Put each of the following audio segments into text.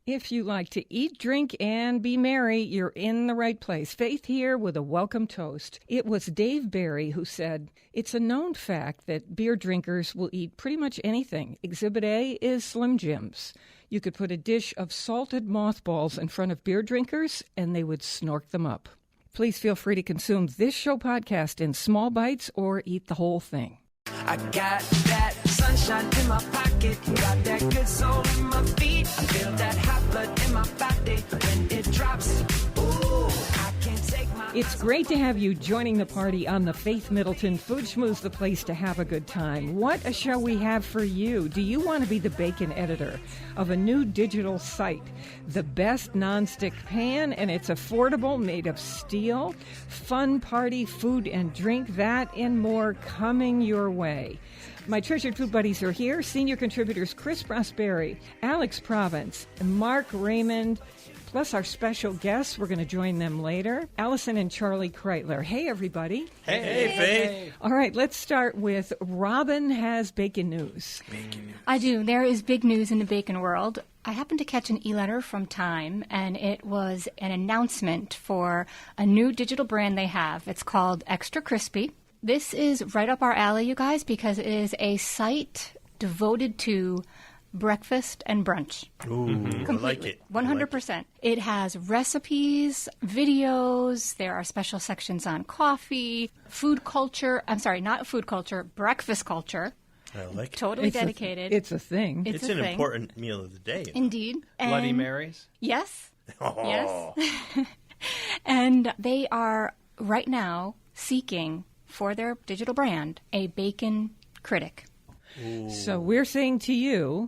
If you like to eat, drink, and be merry, you're in the right place. Faith here with a welcome toast. It was Dave Barry who said, "It's a known fact that beer drinkers will eat pretty much anything. Exhibit A is Slim Jims. You could put a dish of salted mothballs in front of beer drinkers, and they would snork them up." Please feel free to consume this show podcast in small bites or eat the whole thing. I got that sunshine in my pocket, got that good soul in my feet. I feel that hot blood in my body when it drops. Ooh, I can't take my... It's great to have you joining the party on the Faith Middleton Food Schmooze, the place to have a good time. What a show we have for you. Do you want to be the bacon editor of a new digital site? The best nonstick pan, and it's affordable, made of steel. Fun party, food and drink, that and more coming your way. My treasured food buddies are here. Senior contributors Chris Prosperi, Alex Province, Mark Raymond, plus our special guests. We're going to join them later. Allison and Charlie Kreitler. Hey, everybody. Hey, Faith. All right, let's start with Robin has bacon news. Bacon news. I do. There is big news in the bacon world. I happened to catch an e-letter from Time, and it was an announcement for a new digital brand they have. It's called Extra Crispy. This is right up our alley, you guys, because it is a site devoted to breakfast and brunch. Ooh, I like it. 100%. It has recipes, videos. There are special sections on coffee, food culture. I'm sorry, not food culture, breakfast culture. I like it. Totally dedicated. It's a thing. It's an important meal of the day. Indeed. Bloody And Marys? Yes. Oh. Yes. And they are right now seeking for their digital brand a bacon critic. Ooh. So we're saying to you,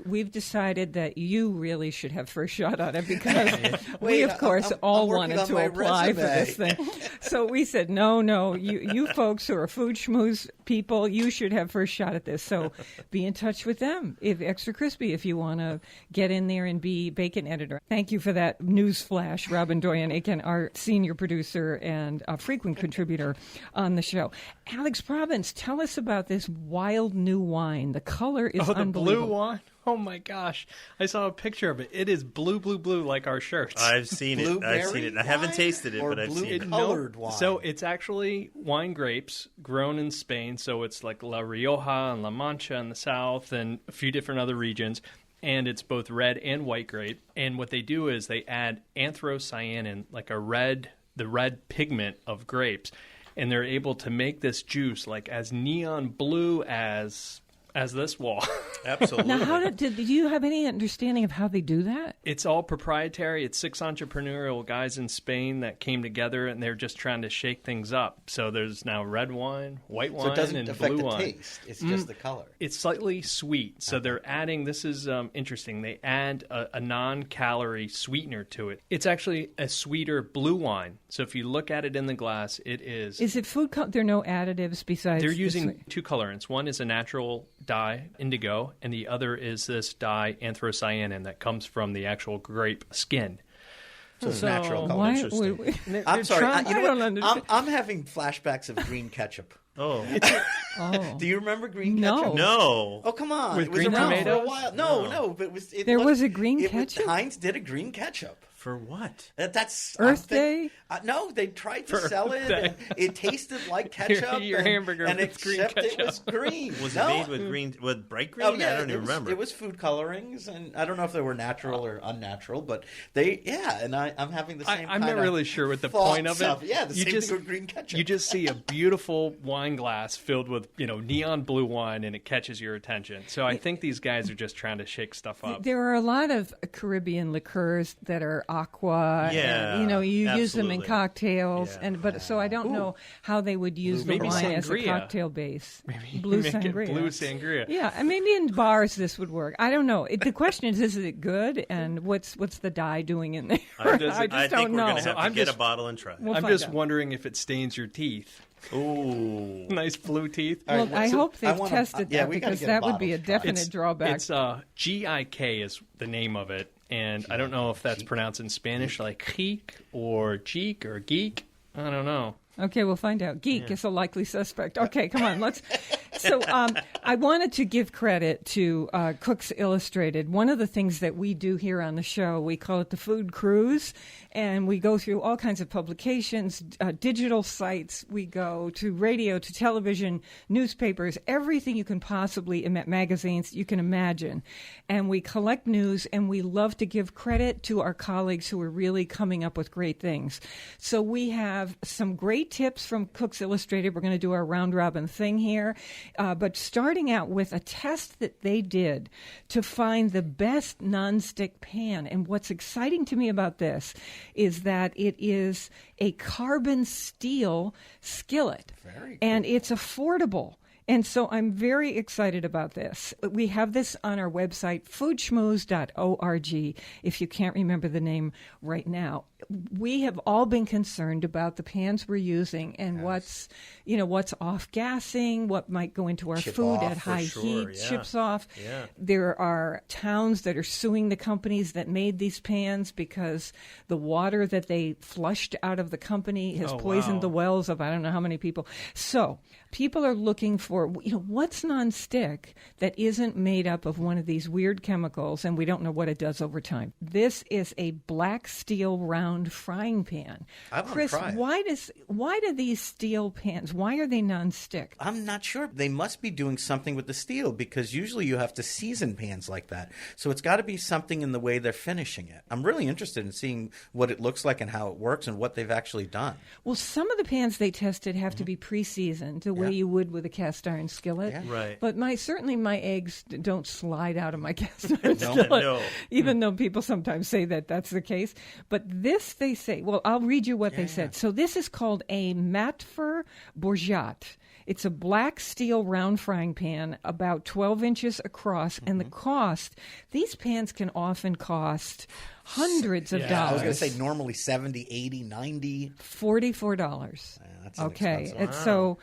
we've decided that you really should have first shot on it because we, of course, all wanted to apply for this thing. So we said, no, you folks who are food schmooze people, you should have first shot at this. So be in touch with them, if Extra Crispy, if you want to get in there and be bacon editor. Thank you for that news flash, Robin Doyen-Aiken, our senior producer and a frequent contributor on the show. Alex Province, tell us about this wild new wine. The color is unbelievable. The blue wine? Oh, my gosh. I saw a picture of it. It is blue, blue, blue like our shirts. I've seen it. I haven't tasted it, but I've seen it. Colored wine. So it's actually wine grapes grown in Spain. So it's like La Rioja and La Mancha in the south and a few different other regions. And it's both red and white grape. And what they do is they add anthocyanin, like the red pigment of grapes. And they're able to make this juice like as neon blue as this wall. Absolutely. Now, did you have any understanding of how they do that? It's all proprietary. It's 6 entrepreneurial guys in Spain that came together, and they're just trying to shake things up. So there's now red wine, white wine, So it doesn't and affect blue the wine. taste. It's just the color. It's slightly sweet. So they're adding, this is interesting, they add a non-calorie sweetener to it. It's actually a sweeter blue wine. So if you look at it in the glass, it is... Is it food color? There are no additives besides... They're using 2 colorants. One is a natural dye, indigo, and the other is this dye, anthocyanin, that comes from the actual grape skin. So it's natural color. Why, Interesting. I'm sorry. I don't understand. I'm having flashbacks of green ketchup. Oh. Do you remember green No. ketchup? No. Oh, come on. With it was green around tomatoes? for a while. No, but it was... There was a green ketchup? Heinz did a green ketchup. For what? That's Earth Day? No, they tried to For sell Earth it. Day. And it tasted like ketchup. Your and, hamburger and with green except ketchup. it was green. Was No. it made with bright green? Oh, yeah, I don't even remember. It was food colorings, and I don't know if they were natural or unnatural, but and I'm having the same I'm not really sure what the point of it. Yeah, the You same just- thing with green ketchup. You just see a beautiful wine glass filled with, neon blue wine, and it catches your attention. So I think these guys are just trying to shake stuff up. There are a lot of Caribbean liqueurs that are aqua. Yeah, and, you use them in absolutely. cocktails, Yeah. so I don't know how they would use the Maybe wine as a sangria. cocktail base. Maybe blue make sangria. it blue sangria. Yeah, and maybe in bars this would work. I don't know. The question is it good, and what's the dye doing in there? I just I don't think we're know. going to have to I'm get just- a bottle and try. We'll I'm find just out. wondering if it stains your teeth. Ooh. Nice blue teeth. All right, Well, I so hope they've I wanna- tested yeah, that we gotta because get a that would be a bottle to try. definite drawback. It's GIK is the name of it, and I don't know if that's pronounced in Spanish like geek or geek or geek. I don't know. Okay, we'll find out. Geek is a likely suspect. Okay, come on, let's. So I wanted to give credit to Cooks Illustrated. One of the things that we do here on the show, we call it the Food Cruise, and we go through all kinds of publications, digital sites. We go to radio, to television, newspapers, everything you can possibly, magazines you can imagine. And we collect news, and we love to give credit to our colleagues who are really coming up with great things. So we have some great tips from Cooks Illustrated. We're going to do our round-robin thing here. But starting out with a test that they did to find the best nonstick pan. And what's exciting to me about this is that it is a carbon steel skillet. Very cool. And it's affordable. And so I'm very excited about this. We have this on our website, foodschmooze.org, if you can't remember the name right now. We have all been concerned about the pans we're using and what's off-gassing, what might go into our Chip food off, at for high sure, heat, yeah. chips off. Yeah. There are towns that are suing the companies that made these pans because the water that they flushed out of the company has poisoned wow. the wells of I don't know how many people. So people are looking for, what's nonstick that isn't made up of one of these weird chemicals, and we don't know what it does over time. This is a black steel round frying pan. I wanna Chris, try it. why do these steel pans, why are they nonstick? I'm not sure. They must be doing something with the steel because usually you have to season pans like that. So it's got to be something in the way they're finishing it. I'm really interested in seeing what it looks like and how it works and what they've actually done. Well, some of the pans they tested have to be pre-seasoned the way you would with a cast iron skillet. Yeah. Right. But certainly my eggs don't slide out of my cast iron No. skillet, No. even though people sometimes say that that's the case. But this, they say, well, I'll read you what they said. So this is called a Matfer Bourgeat. It's a black steel round frying pan about 12 inches across, and the cost, these pans can often cost hundreds of I was dollars. going to say normally 70, 80, 90. $44. That's Okay, inexpensive. and so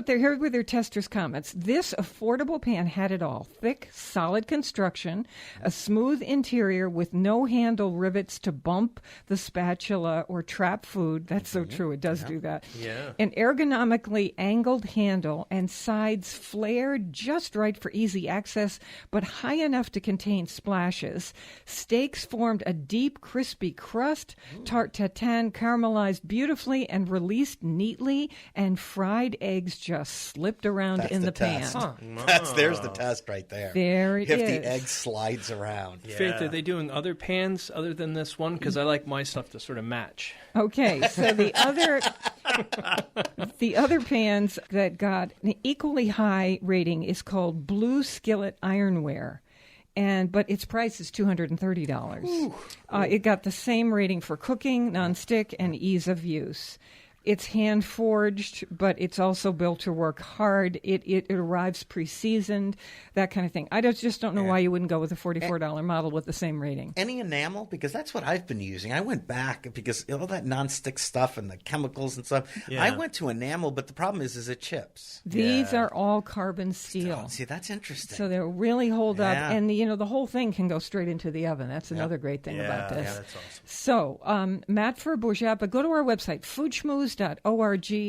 here were their testers' comments. This affordable pan had it all: thick, solid construction, a smooth interior with no handle rivets to bump the spatula or trap food. That's so true; it does do that. Yeah. An ergonomically angled handle and sides flared just right for easy access, but high enough to contain splashes. Steaks formed a deep, crispy crust. Tarte tatin caramelized beautifully and released neatly, and fried eggs just slipped around That's in the test. pan. There's the test right there. There it if is. the egg slides around. Faith, are they doing other pans other than this one? Because I like my stuff to sort of match. Okay, so the other pans that got an equally high rating is called Blue Skillet Ironware. But its price is $230. It got the same rating for cooking, nonstick, and ease of use. It's hand forged, but it's also built to work hard. It arrives pre-seasoned, that kind of thing. I just don't know why you wouldn't go with a $44 model with the same rating. Any enamel? Because that's what I've been using. I went back because all that nonstick stuff and the chemicals and stuff. Yeah. I went to enamel, but the problem is it chips. These are all carbon steel. Oh, see, that's interesting. So they'll really hold up. Yeah. And, the whole thing can go straight into the oven. That's another great thing about this. Yeah, that's awesome. So, Matfer Bourgeat, but go to our website, foodschmooze.org,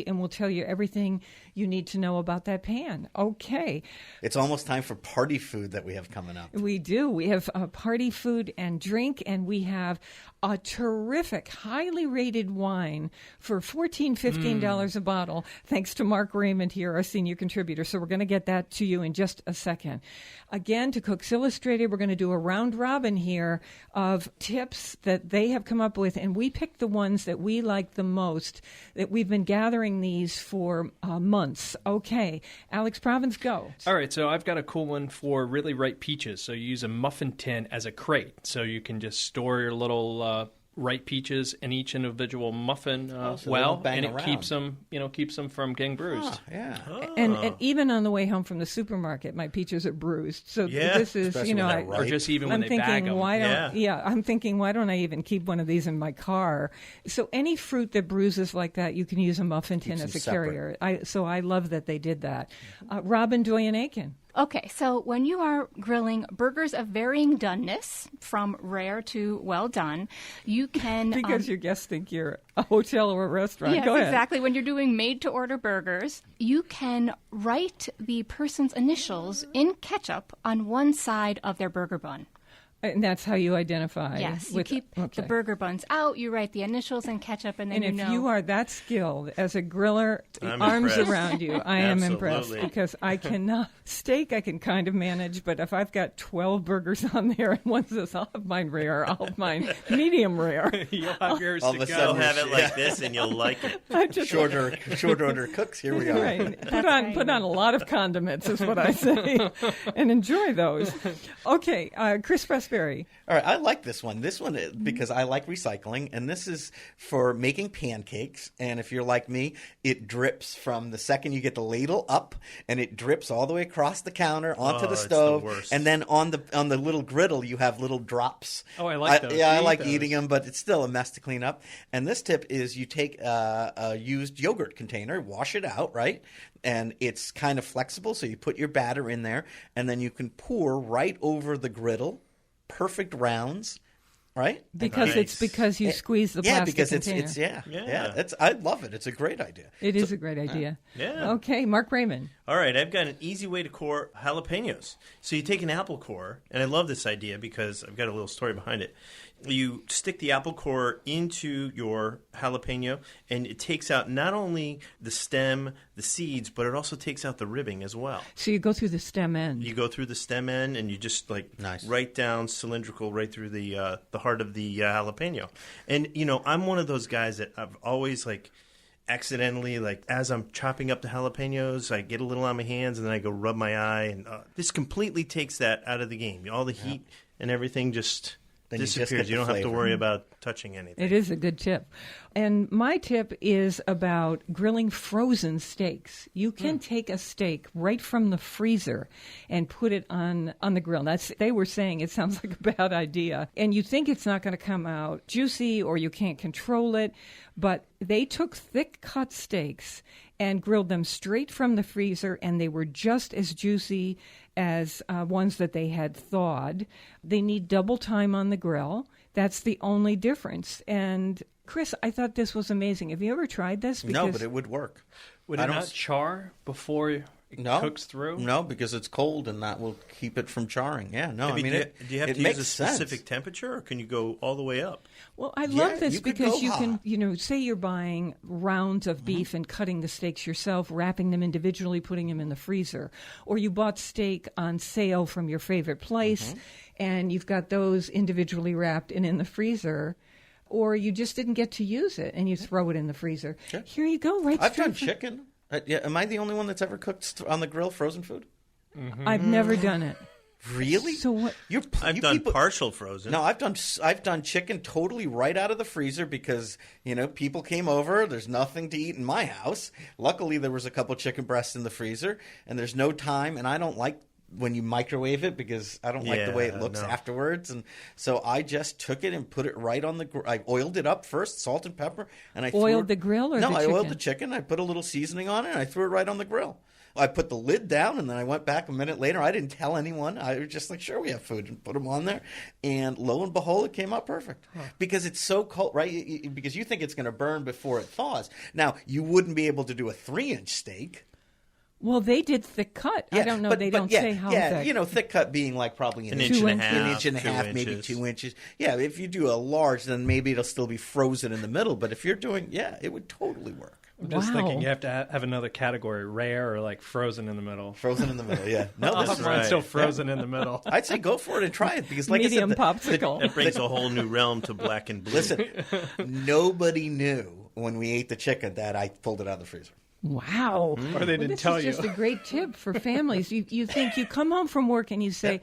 and we'll tell you everything you need to know about that pan. Okay. It's almost time for party food that we have coming up. We do. We have party food and drink, and we have a terrific, highly rated wine for $14, $15 a bottle, thanks to Mark Raymond here, our senior contributor. So we're going to get that to you in just a second. Again, to Cooks Illustrated, we're going to do a round robin here of tips that they have come up with, and we picked the ones that we like the most, that we've been gathering these for months. Okay. Alex Provins, go. All right, so I've got a cool one for really ripe peaches. So you use a muffin tin as a crate, so you can just store your little ripe peaches in each individual muffin so they don't bang and it around. keeps them from getting bruised. Yeah. And even on the way home from the supermarket, my peaches are bruised. So Yeah, this is, especially when they're ripe. Or just even when I'm they bag thinking, them. why don't I even keep one of these in my car? So any fruit that bruises like that, you can use a muffin tin Keeps as a them separate. carrier. So I love that they did that. Robin Doyen-Aiken. Okay, so when you are grilling burgers of varying doneness, from rare to well done, you can... Because your guests think you're a hotel or a restaurant. Yes, Go ahead. exactly. When you're doing made-to-order burgers, you can write the person's initials in ketchup on one side of their burger bun. And that's how you identify. Yes, you keep the burger buns out, you write the initials in ketchup, and then And you if know... you are that skilled as a griller, I'm arms impressed. around you, I am impressed Absolutely. because I cannot. Steak I can kind of manage, but if I've got 12 burgers on there and one says, I'll have mine rare, I'll have mine medium rare. You'll have yours All to of a go. sudden You'll have it like this, and you'll like it. I just Short order cooks, here we are. Right. Put on a lot of condiments is what I say, and enjoy those. Okay, Chris Pressberry. All right, I like this one. This one, because I like recycling, and this is for making pancakes. And if you're like me, it drips from the second you get the ladle up, and it drips all the way across the counter onto Oh, the it's the stove, worst. and then on the little griddle you have little drops. Oh, I like those. Yeah, I You eat like those. eating them, but it's still a mess to clean up. And this tip is you take a used yogurt container, wash it out, right? And it's kind of flexible, so you put your batter in there, and then you can pour right over the griddle, perfect rounds, right? Because Nice. it's because you squeeze the Yeah, plastic because container. it's yeah. Yeah. I love it. It's a great idea. It is a great idea. Yeah. Okay, Mark Raymond. All right, I've got an easy way to core jalapenos. So you take an apple core, and I love this idea because I've got a little story behind it. You stick the apple core into your jalapeno, and it takes out not only the stem, the seeds, but it also takes out the ribbing as well. So you go through the stem end. You go through the stem end, and you just Nice. right down cylindrical right through the heart of the jalapeno. And I'm one of those guys that I've always accidentally, as I'm chopping up the jalapenos, I get a little on my hands, and then I go rub my eye, and this completely takes that out of the game. All the heat and everything just Then you just disappears. get You the don't have to flavor. worry about touching anything. It is a good tip. And my tip is about grilling frozen steaks. You can take a steak right from the freezer and put it on the grill. They were saying it sounds like a bad idea. And you think it's not going to come out juicy or you can't control it. But they took thick cut steaks and grilled them straight from the freezer, and they were just as juicy as ones that they had thawed. They need double time on the grill. That's the only difference. And Chris, I thought this was amazing. Have you ever tried this? No, but it would work. Would I it don't not s- char before it No, cooks through? No, because it's cold, and that will keep it from charring. Yeah, no, Maybe I mean, do you have it to use makes a sense. specific temperature, or can you go all the way up? Well, I Yeah, love this you could because go you hot. can, say you're buying rounds of beef and cutting the steaks yourself, wrapping them individually, putting them in the freezer. Or you bought steak on sale from your favorite place, and you've got those individually wrapped and in the freezer. Or you just didn't get to use it, and you throw it in the freezer. Sure. Here you go, right I've straight done from- chicken. Yeah, am I the only one that's ever cooked on the grill frozen food? I've never done it. Really? So what? I've done partial frozen. No, I've done chicken totally right out of the freezer because people came over. There's nothing to eat in my house. Luckily, there was a couple chicken breasts in the freezer, and there's no time. And I don't like when you microwave it because I don't like the way it Yeah, looks no. afterwards. And so I just took it and put it right on the. I oiled it up first, salt and pepper, and I Oiled the grill or no, the I oiled chicken? the chicken. I put a little seasoning on it, and I threw it right on the grill. I put the lid down, and then I went back a minute later. I didn't tell anyone. I was just like, sure, we have food, and put them on there. And lo and behold, it came out perfect. Because it's so cold, right? Because you think it's going to burn before it thaws. Now, you wouldn't be able to do a 3-inch steak. Well, they did thick cut. I don't know. They don't say how thick. Thick cut being like probably An inch, inch and a 2 half, an inch and a 2 half, maybe inches. 2 inches. Yeah, if you do a large, then maybe it'll still be frozen in the middle. But if you're doing, it would totally work. I'm just Wow. thinking you have to have another category, rare or frozen in the middle. Frozen in the middle, yeah. No, I'll this have is mine right. still frozen in the middle. I'd say go for it and try it because, like Medium I said, popsicle. That brings a whole new realm to black and blue. listen, nobody knew when we ate the chicken that I pulled it out of the freezer. Wow. Or they didn't this tell is you. just a great tip for families. You think you come home from work and you say,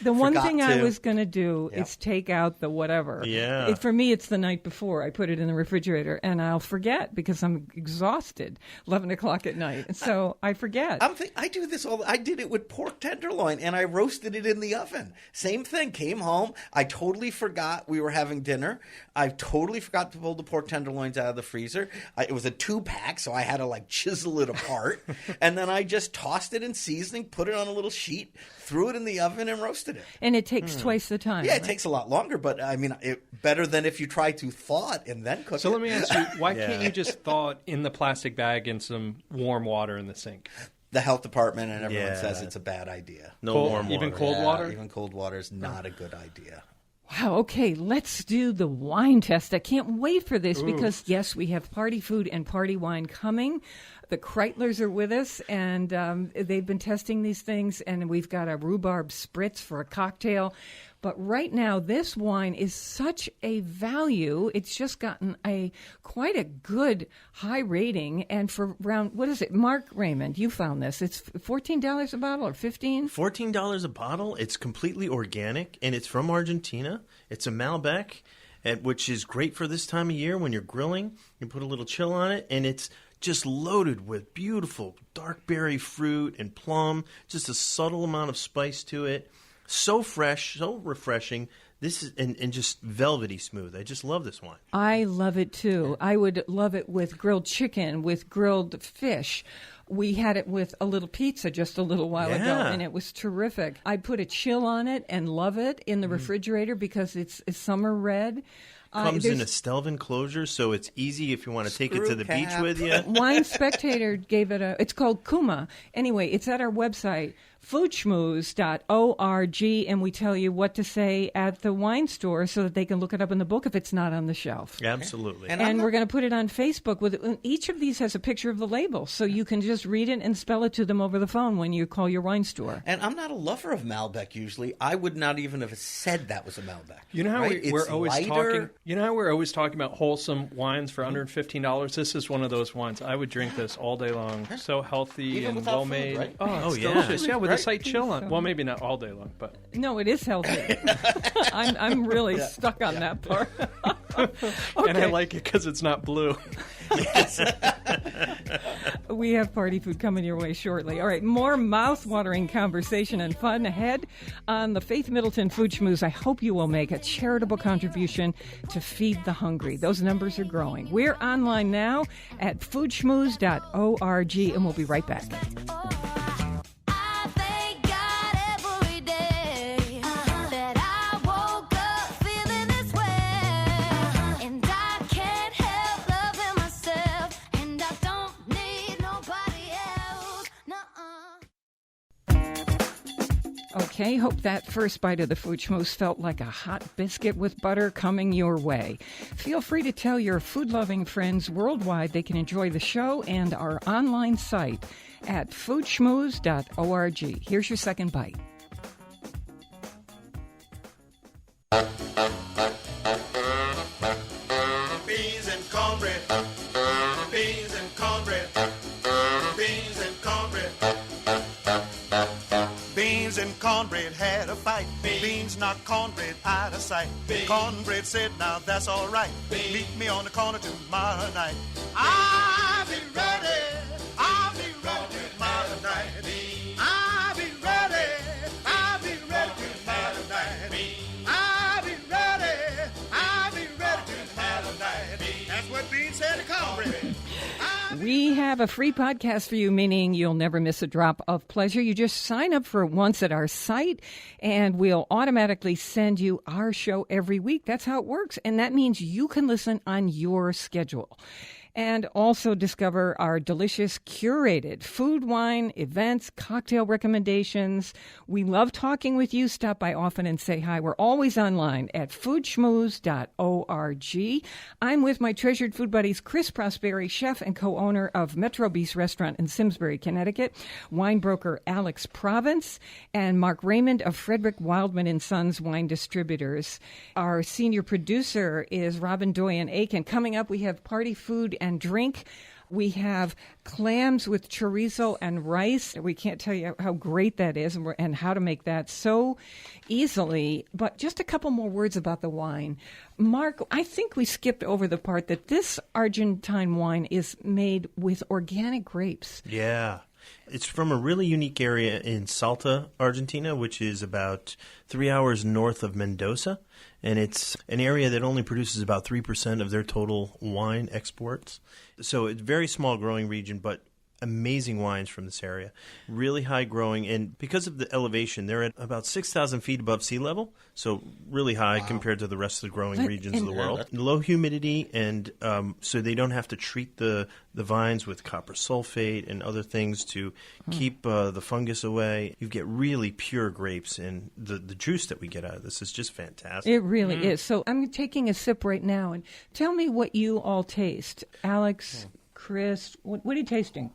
The one Forgot thing I to. was going to do Yep. is take out the whatever. Yeah. For me, it's the night before. I put it in the refrigerator, and I'll forget because I'm exhausted 11 o'clock at night. And so I forget. I do this I did it with pork tenderloin, and I roasted it in the oven. Same thing. Came home. I totally forgot we were having dinner. I totally forgot to pull the pork tenderloins out of the freezer. It was a 2-pack, so I had to like chisel it apart. And then I just tossed it in seasoning, put it on a little sheet, threw it in the oven, and roasted it. And it takes twice the time. Yeah, right? it takes a lot longer, but I mean, better than if you try to thaw it and then cook So it. let me ask you, why can't you just thaw it in the plastic bag in some warm water in the sink? The health department and everyone Yeah. says it's a bad idea. No Cold- warm even water. cold Yeah, water? Even cold water is not a good idea. Wow, okay, let's do the wine test. I can't wait for this because, yes, we have party food and party wine coming. The Kreitlers are with us, and they've been testing these things, and we've got a rhubarb spritz for a cocktail. But right now, this wine is such a value. It's just gotten quite a good high rating. And for around, what is it? Mark Raymond, you found this. It's $14 a bottle or $15? $14 a bottle. It's completely organic, and it's from Argentina. It's a Malbec, which is great for this time of year when you're grilling. You put a little chill on it, and it's just loaded with beautiful dark berry fruit and plum, just a subtle amount of spice to it. So fresh, so refreshing. This is and just velvety smooth. I just love this wine. I love it too. I would love it with grilled chicken, with grilled fish. We had it with a little pizza just a little while ago, Yeah. and it was terrific. I'd put a chill on it and love it in the refrigerator because it's summer red. Comes in a There's- stealth enclosure, so it's easy if you want to take it Screw to the beach cap. with you. Wine Spectator gave it it's called Kuma. Anyway, it's at our website, foodschmooze.org, and we tell you what to say at the wine store so that they can look it up in the book if it's not on the shelf. Absolutely. And And we're going to put it on Facebook. Each of these has a picture of the label, so you can just read it and spell it to them over the phone when you call your wine store. And I'm not a lover of Malbec usually. I would not even have said that was a Malbec. You know how right? we're It's always lighter. talking. You know how we're always talking about wholesome wines for under $15. This is one of those wines. I would drink this all day long. So healthy Even and without well food, made. right? Oh, it's yeah. delicious. Yeah, with a Right. slight chill on. Well, maybe not all day long, but No, it is healthy. I'm really stuck on that part. and I like it because it's not blue. We have party food coming your way shortly. All right, more mouth-watering conversation and fun ahead on the Faith Middleton Food Schmooze. I hope you will make a charitable contribution to feed the hungry. Those numbers are growing. We're online now at foodschmooze.org, and we'll be right back. I thank God every day that I woke up feeling this way, and I can't help loving myself, and I don't need nobody else. Nuh-uh. Okay, hope that first bite of the Food Schmooze felt like a hot biscuit with butter coming your way. Feel free to tell your food-loving friends worldwide they can enjoy the show and our online site at foodschmooze.org. Here's your second bite. Beans and cornbread. Beans and cornbread. Beans and cornbread. Beans and cornbread had a fight. Beans knocked cornbread out of sight. Cornbread said, now that's all right. Meet me on the corner tomorrow night. I'll be ready. I'll be ready tomorrow night. I'll be ready. I'll be ready tomorrow night. I'll be ready. I'll be ready tomorrow night. That's what Beans said to cornbread. We have a free podcast for you, meaning you'll never miss a drop of pleasure. You just sign up for it once at our site, and we'll automatically send you our show every week. That's how it works, and that means you can listen on your schedule. And also discover our delicious curated food, wine, events, cocktail recommendations. We love talking with you. Stop by often and say hi. We're always online at foodschmooze.org. I'm with my treasured food buddies, Chris Prosperi, chef and co-owner of Metro Beast Restaurant in Simsbury, Connecticut, wine broker Alex Province, and Mark Raymond of Frederick Wildman & Sons Wine Distributors. Our senior producer is Robin Doyen Aiken. Coming up, we have party food and drink. We have clams with chorizo and rice. We can't tell you how great that is and how to make that so easily. But just a couple more words about the wine. Mark, I think we skipped over the part that this Argentine wine is made with organic grapes. Yeah. It's from a really unique area in Salta, Argentina, which is about 3 hours north of Mendoza. And it's an area that only produces about 3% of their total wine exports. So it's a very small growing region, but amazing wines from this area. Really high growing. And because of the elevation, they're at about 6,000 feet above sea level. So really high compared to the rest of the growing regions of the world. Low humidity, and so they don't have to treat the vines with copper sulfate and other things to keep the fungus away. You get really pure grapes, and the juice that we get out of this is just fantastic. It really is. So I'm taking a sip right now, and tell me what you all taste. Alex, Chris, what are you tasting?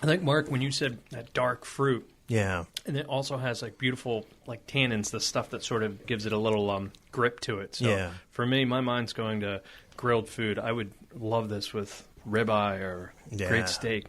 I think, Mark, when you said that dark fruit, Yeah. and it also has like beautiful like tannins, the stuff that sort of gives it a little grip to it. So Yeah. for me, my mind's going to grilled food. I would love this with ribeye or great steak.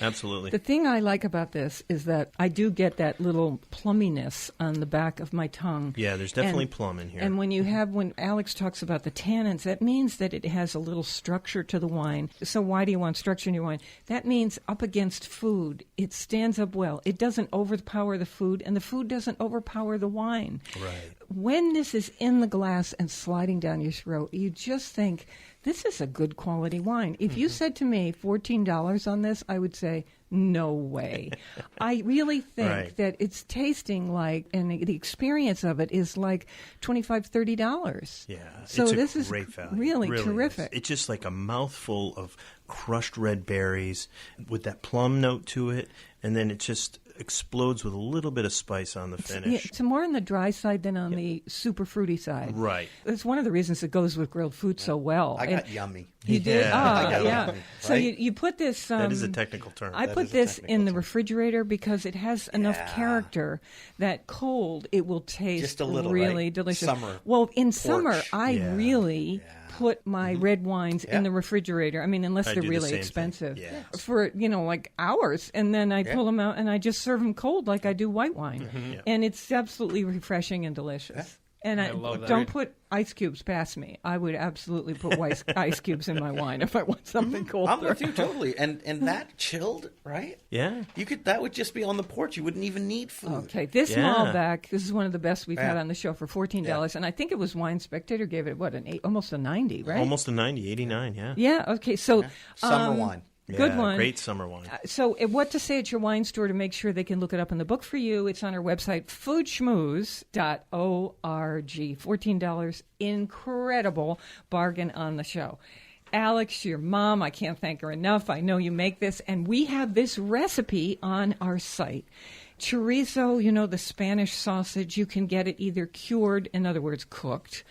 Absolutely. The thing I like about this is that I do get that little plumminess on the back of my tongue. Yeah, there's definitely plum in here. And when Alex talks about the tannins, that means that it has a little structure to the wine. So why do you want structure in your wine? That means up against food, it stands up well. It doesn't overpower the food, and the food doesn't overpower the wine. Right. When this is in the glass and sliding down your throat, you just think, this is a good quality wine. If you said to me $14 on this, I would say, no way. I really think that it's tasting like, and the experience of it is like $25, $30. Yeah, so it's this a is great value. really It terrific. Is. It's just like a mouthful of crushed red berries with that plum note to it, and then it just explodes with a little bit of spice on the finish. It's more on the dry side than on the super fruity side. Right. It's one of the reasons it goes with grilled food so well. I got yummy. You did? Yeah. Ah, I got yeah. yummy, So right? you put this... That is a technical term. I That put is a this technical in the term. refrigerator because it has enough Yeah. character that cold it will taste Just a little, really right? delicious. Summer Well, in summer, porch. I Yeah. really put my red wines in the refrigerator. I mean, unless I they're do the really same thing. expensive. Yeah. For, like hours. And then I pull them out and I just serve them cold like I do white wine. And it's absolutely refreshing and delicious. And I love that. don't put ice cubes past me. I would absolutely put ice cubes in my wine if I want something colder. I'm with you totally. And that chilled, right? Yeah. That would just be on the porch. You wouldn't even need food. Okay, this Yeah. Malbec, this is one of the best we've had Yeah. on the show for $14, and I think it was Wine Spectator gave it almost a 90, right? Almost a 90, 89, yeah. Yeah. Okay. So Summer wine. Good Yeah, one. Great summer wine. So, what to say at your wine store to make sure they can look it up in the book for you? It's on our website, foodschmooze.org. $14, incredible bargain on the show. Alex, your mom, I can't thank her enough. I know you make this, and we have this recipe on our site. Chorizo, the Spanish sausage, you can get it either cured, in other words, cooked,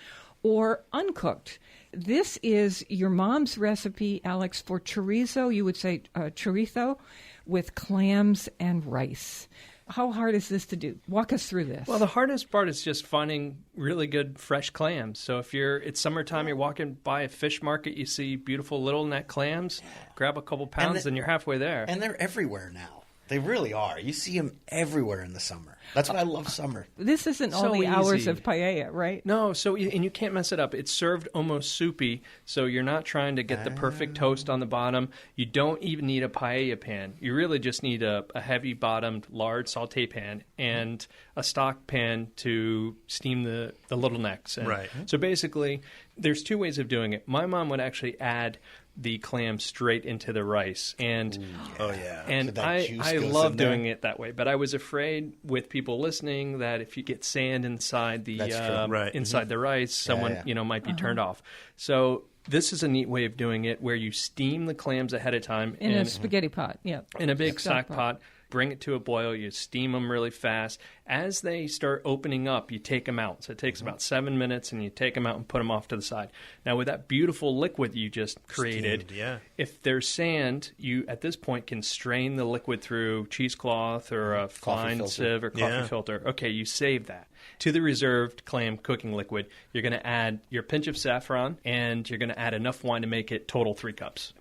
or uncooked. This is your mom's recipe, Alex, for chorizo. You would say chorizo with clams and rice. How hard is this to do? Walk us through this. Well, the hardest part is just finding really good fresh clams. So if it's summertime, you're walking by a fish market, you see beautiful little neck clams, grab a couple pounds, and you're halfway there. And they're everywhere now. They really are. You see them everywhere in the summer. That's why I love summer. This isn't all So the hours easy. of paella, right? No, and you can't mess it up. It's served almost soupy, so you're not trying to get the perfect toast on the bottom. You don't even need a paella pan. You really just need a heavy-bottomed, large saute pan and a stock pan to steam the little necks. And Right. So basically, there's two ways of doing it. My mom would actually add the clam straight into the rice, and Oh, yeah. and So that I juice goes love in there. doing it that way, but I was afraid with people listening that if you get sand inside the That's true. Right. inside the rice, someone yeah. might be turned off. So this is a neat way of doing it, where you steam the clams ahead of time In a spaghetti pot, yeah. in a big Stock stock pot. Bring it to a boil. You steam them really fast. As they start opening up, you take them out. So it takes about 7 minutes, and you take them out and put them off to the side. Now, with that beautiful liquid you just created, Steamed, yeah. if there's sand, you at this point can strain the liquid through cheesecloth or a fine filter. sieve or coffee Yeah. filter. Okay, you save that. To the reserved clam cooking liquid, you're going to add your pinch of saffron, and you're going to add enough wine to make it total 3 cups.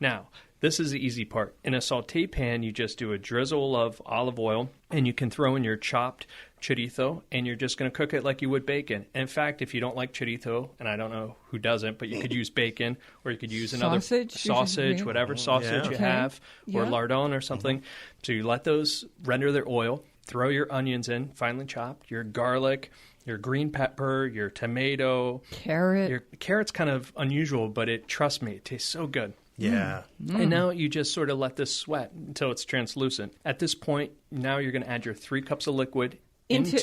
Now, This is the easy part. In a saute pan, you just do a drizzle of olive oil, and you can throw in your chopped chorizo, and you're just going to cook it like you would bacon. And in fact, if you don't like chorizo, and I don't know who doesn't, but you could use bacon, or you could use another sausage, whatever sausage you have, or lardon or something. So you let those render their oil, throw your onions in, finely chopped, your garlic, your green pepper, your tomato. Carrot. Your carrot's kind of unusual, but trust me, it tastes so good. Yeah. And now you just sort of let this sweat until it's translucent. At this point, now you're going to add your 3 cups of liquid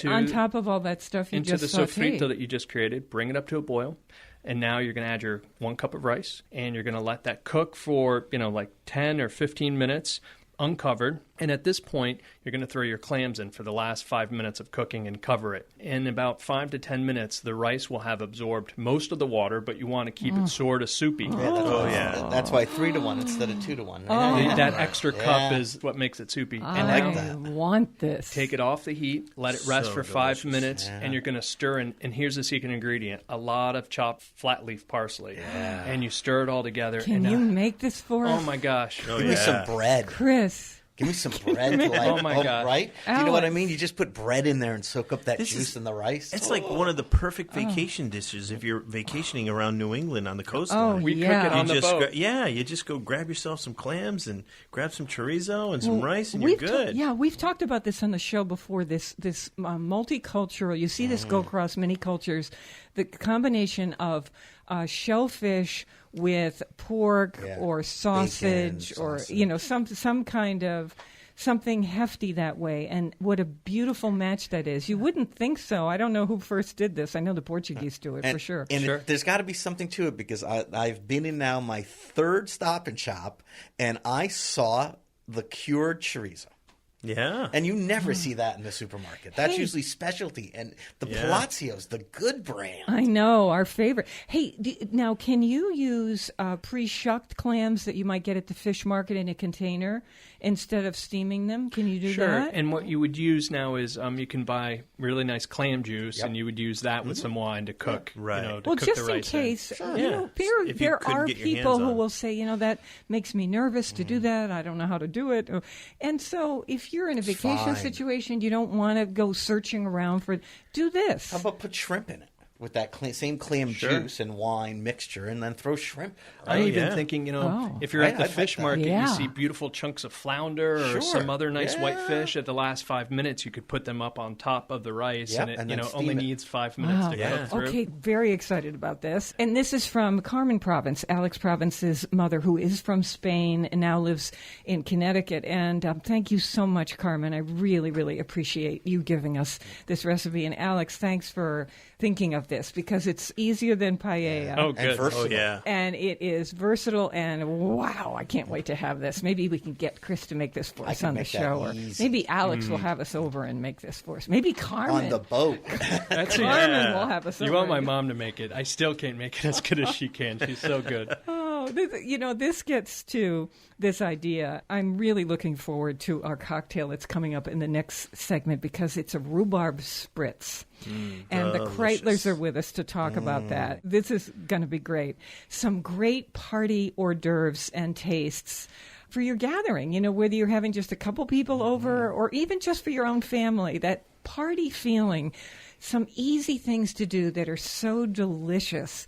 on top of all that stuff you into just the sauteed. sofrito that you just created. Bring it up to a boil. And now you're going to add your 1 cup of rice, and you're going to let that cook for, like 10 or 15 minutes uncovered. And at this point, you're going to throw your clams in for the last 5 minutes of cooking and cover it. In about 5 to 10 minutes, the rice will have absorbed most of the water, but you want to keep it sort of soupy. That's why 3 to 1 instead of 2 to 1. Right? That extra cup is what makes it soupy. And I want this. take it off the heat, let it rest So for 5 delicious. minutes, and you're going to stir in. And here's the secret ingredient: a lot of chopped flat leaf parsley. And you stir it all together. Can and you make this for us? Oh my gosh! Oh, Give me some bread. Chris. Give me some bread. To Oh, my God. Right? Do you know what I Alex. mean? You just put bread in there and soak up that This juice is- in the rice. It's like one of the perfect vacation dishes if you're vacationing around New England on the coastline. We Yeah. cook it on You the just boat. you just go grab yourself some clams and grab some chorizo and some rice, and you're good. We've talked about this on the show before. This multicultural. You see this go across many cultures. The combination of shellfish with pork or sausage, or some kind of something hefty that way. And what a beautiful match that is. You wouldn't think so. I don't know who first did this. I know the Portuguese do it for sure. And there's got to be something to it because I've been in now my 3rd Stop and Shop, and I saw the cured chorizo. Yeah. And you never see that in the supermarket. That's Hey. usually specialty. And the Palazzo's the good brand. I know, our favorite. Hey, now can you use pre-shucked clams that you might get at the fish market in a container instead of steaming them? Can you do Sure. that? And what you would use now is you can buy really nice clam juice, and you would use that with some wine to cook. Right. To Well, cook just the in rice case, Yeah. there If you couldn't are get your people hands who on. will say, that makes me nervous to do that. I don't know how to do it. And so if you're in a vacation fine. situation, you don't want to go searching around for do this. How about put shrimp in it with that same clam juice and wine mixture, and then throw shrimp? I'm even yeah. thinking, Oh. if you're at the I'd like fish that. market, Yeah. you see beautiful chunks of flounder or Sure. some other nice white Yeah. fish. At the last 5 minutes, you could put them up on top of the rice, Yep, and it and then only steam it. needs 5 minutes to Yeah. cook through. Okay, very excited about this. And this is from Carmen Province, Alex Province's mother, who is from Spain and now lives in Connecticut. And thank you so much, Carmen. I really, really appreciate you giving us this recipe. And Alex, thanks for thinking of this because it's easier than paella. Oh, And good. versatile. Oh, yeah. And it is versatile, and wow, I can't wait to have this. Maybe we can get Chris to make this for I us can on the make that show. Or easy. maybe Alex will have us over and make this for us. Maybe Carmen. On the boat. That's Carmen will have us You over. want my mom to make it. I still can't make it as good as she can. She's so good. Oh, this gets to this idea. I'm really looking forward to our cocktail that's coming up in the next segment because it's a rhubarb spritz. And the Kreitlers are with us to talk about that. This is going to be great. Some great party hors d'oeuvres and tastes for your gathering, whether you're having just a couple people over or even just for your own family, that party feeling. Some easy things to do that are so delicious.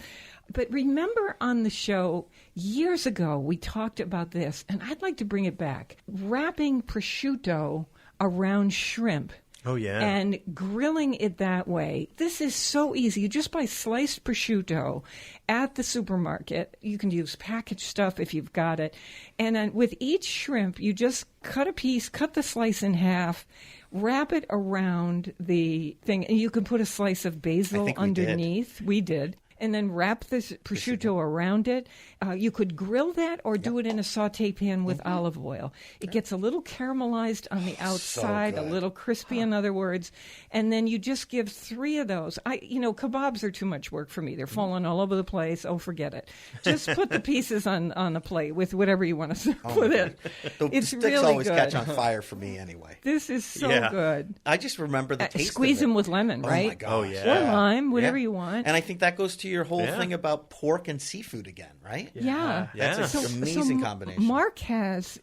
But remember on the show years ago, we talked about this, and I'd like to bring it back. Wrapping prosciutto around shrimp. Oh, yeah. And grilling it that way. This is so easy. You just buy sliced prosciutto at the supermarket. You can use packaged stuff if you've got it. And then with each shrimp, you just cut a piece, cut the slice in half, wrap it around the thing. And you can put a slice of basil think we did. underneath. We did. And then wrap this prosciutto around it. You could grill that or do it in a saute pan with olive oil. It gets a little caramelized on the outside, a good. little crispy, in other words. And then you just give 3 of those. Kebabs are too much work for me. They're falling all over the place. Oh, forget it. Just put the pieces on a plate with whatever you want to serve with it. The It's sticks really always good. catch on fire for me anyway. This is so Yeah. good. I just remember the taste Squeeze of it. them with lemon, Oh right? my gosh. Oh, yeah. Or lime, whatever Yeah. you want. And I think that goes to to your whole Yeah. thing about pork and seafood again, right? Yeah. That's an amazing combination. Mark has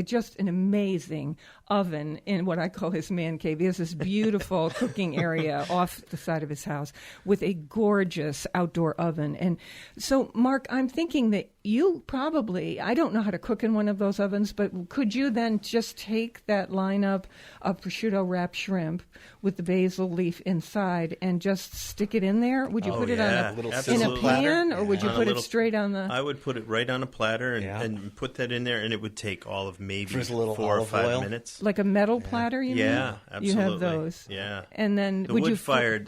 just an amazing oven in what I call his man cave. He has this beautiful cooking area off the side of his house with a gorgeous outdoor oven. And so, Mark, I'm thinking that you probably, I don't know how to cook in one of those ovens, but could you then just take that lineup of prosciutto wrapped shrimp with the basil leaf inside and just stick it in there? Would you put it on yeah. a, Little in a sizzle pan, platter? or would you On a put it little- straight on the... I would put it right on a platter and, Yeah. and put that in there, and it would take all of maybe Just a little 4 or olive 5 oil. minutes. Like a metal platter, you mean? Yeah, absolutely. You have those. Yeah. And then The would you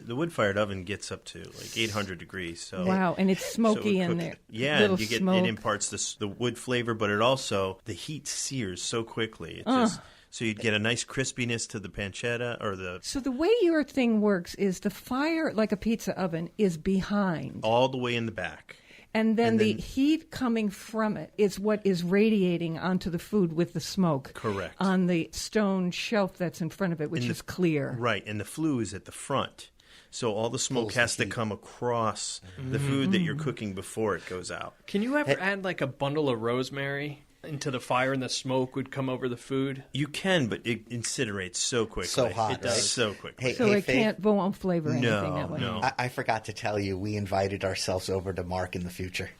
wood-fired oven gets up to like 800 degrees. So Wow, and it's so smoky it in cook- there. Yeah, Little and you get smoke. it imparts the wood flavor, but it also the heat sears so quickly. It just so you'd get a nice crispiness to the pancetta or the So the way your thing works is the fire, like a pizza oven, is behind. all the way in the back. And then and the then- heat coming from it is what is radiating onto the food with the smoke. Correct. On the stone shelf that's in front of it, which is clear. Right, and the flue is at the front. So all the smoke Pulls the has to heat. come across the food that you're cooking before it goes out. Can you ever add like a bundle of rosemary into the fire and the smoke would come over the food? You can, but it incinerates so quickly. So hot, It does right? so quickly. Hey, So it Faith, won't flavor anything No, that way. no. I forgot to tell you, we invited ourselves over to Mark in the future.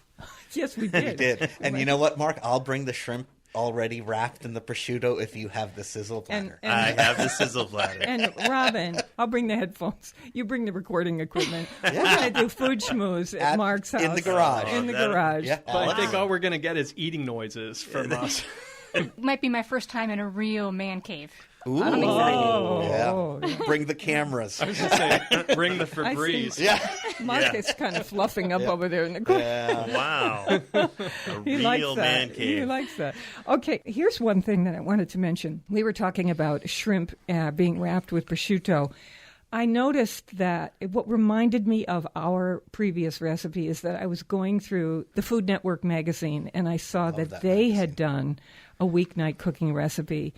Yes, we did. We did. And you know what, Mark? I'll bring the shrimp already wrapped in the prosciutto if you have the sizzle platter. And I have the sizzle platter. And Robin, I'll bring the headphones. You bring the recording equipment. We're going to do food schmooze at Mark's house. in the garage. In the that- garage. Yeah. But I think all we're going to get is eating noises from us. Might be my first time in a real man cave. Ooh. Oh, Yeah. Bring the cameras. I was going to say, bring the Febreze. Yeah. Mark is kind of fluffing up over there in the corner. Wow. A He real likes that. man He cave. likes that. Okay, here's one thing that I wanted to mention. We were talking about shrimp being wrapped with prosciutto. I noticed that what reminded me of our previous recipe is that I was going through the Food Network magazine and I saw that they had done a weeknight cooking recipe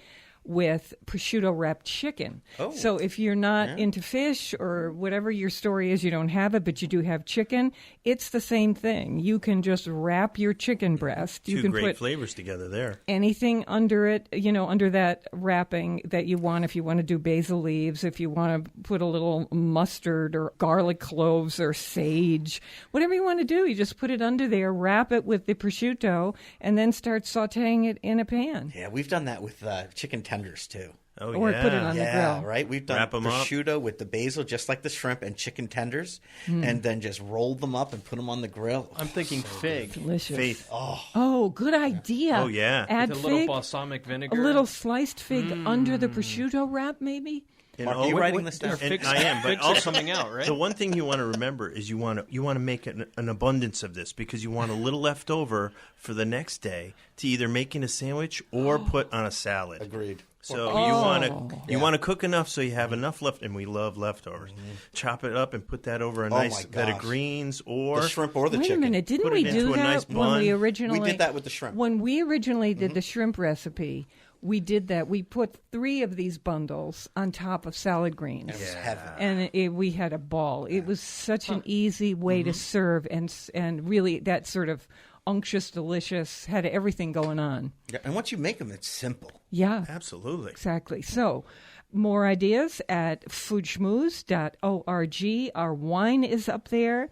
with prosciutto wrapped chicken. So if you're not into fish or whatever your story is, you don't have it, but you do have chicken, it's the same thing. You can just wrap your chicken breast. You Two can great put flavors together there. anything under it, under that wrapping that you want. If you want to do basil leaves, if you want to put a little mustard or garlic cloves or sage, whatever you want to do, you just put it under there, wrap it with the prosciutto, and then start sautéing it in a pan. Yeah, we've done that with chicken tenders, too. Oh, Or yeah. put it on the Yeah, grill. right? We've done Wrap 'em up. prosciutto with the basil, just like the shrimp, and chicken tenders, and then just roll them up and put them on the grill. I'm thinking fig. Delicious. Faith. Oh, good idea. Oh, yeah. Add With a little fig, balsamic a vinegar. little sliced fig under the prosciutto wrap, maybe? And Mark, oh, you wait, writing wait, this down? and I am, but Figs are also coming out, right? The one thing you want to remember is you want to make an abundance of this because you want a little left over for the next day to either make in a sandwich or put on a salad. Agreed. So Oh. you want to cook enough so you have enough left, and we love leftovers. Chop it up and put that over a Oh, nice my bed of gosh. greens or The shrimp or the Wait chicken. a minute, didn't Put we it into do a that nice when we bun. originally... We did that with the shrimp. When we originally did the shrimp recipe, we did that. We put 3 of these bundles on top of salad greens. It was heaven. And we had a ball. It was such an easy way to serve, and really that sort of unctuous, delicious, had everything going on. Yeah, and once you make them, it's simple. Yeah, Absolutely. exactly. So, more ideas at foodschmooze.org. Our wine is up there.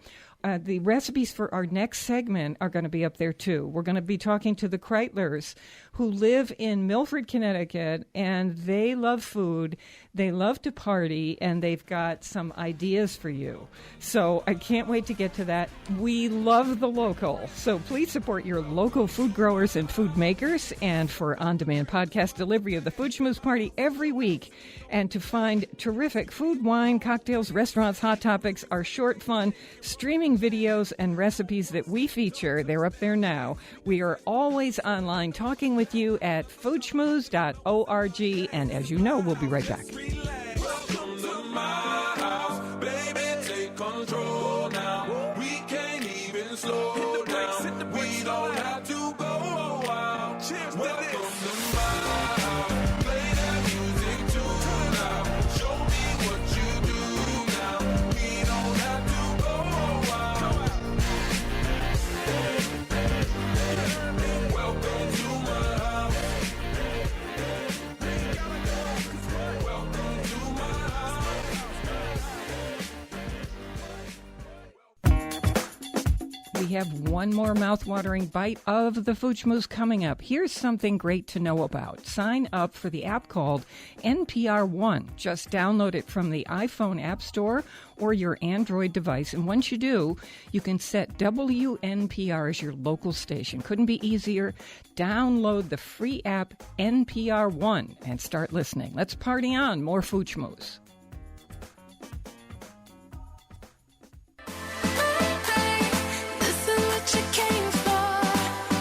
The recipes for our next segment are going to be up there, too. We're going to be talking to the Kreitlers, who live in Milford, Connecticut, and they love food. They love to party, and they've got some ideas for you. So I can't wait to get to that. We love the local. So please support your local food growers and food makers. And for on-demand podcast delivery of the Food Schmooze Party every week, and to find terrific food, wine, cocktails, restaurants, hot topics, our short, fun, streaming videos and recipes that we feature, they're up there now. We are always online talking with you at foodschmooze.org. And as you know, we'll be right back. Welcome to my house, baby, take control now. We can't even slow down. We don't have to go out. Welcome to my house, play that music too loud. Show me what you do now. We don't have to go out. We have one more mouth-watering bite of the Food Schmooze coming up. Here's something great to know about. Sign up for the app called NPR One. Just download it from the iPhone App Store or your Android device. And once you do, you can set WNPR as your local station. Couldn't be easier. Download the free app NPR One and start listening. Let's party on. More Food Schmooze. This is what you came for.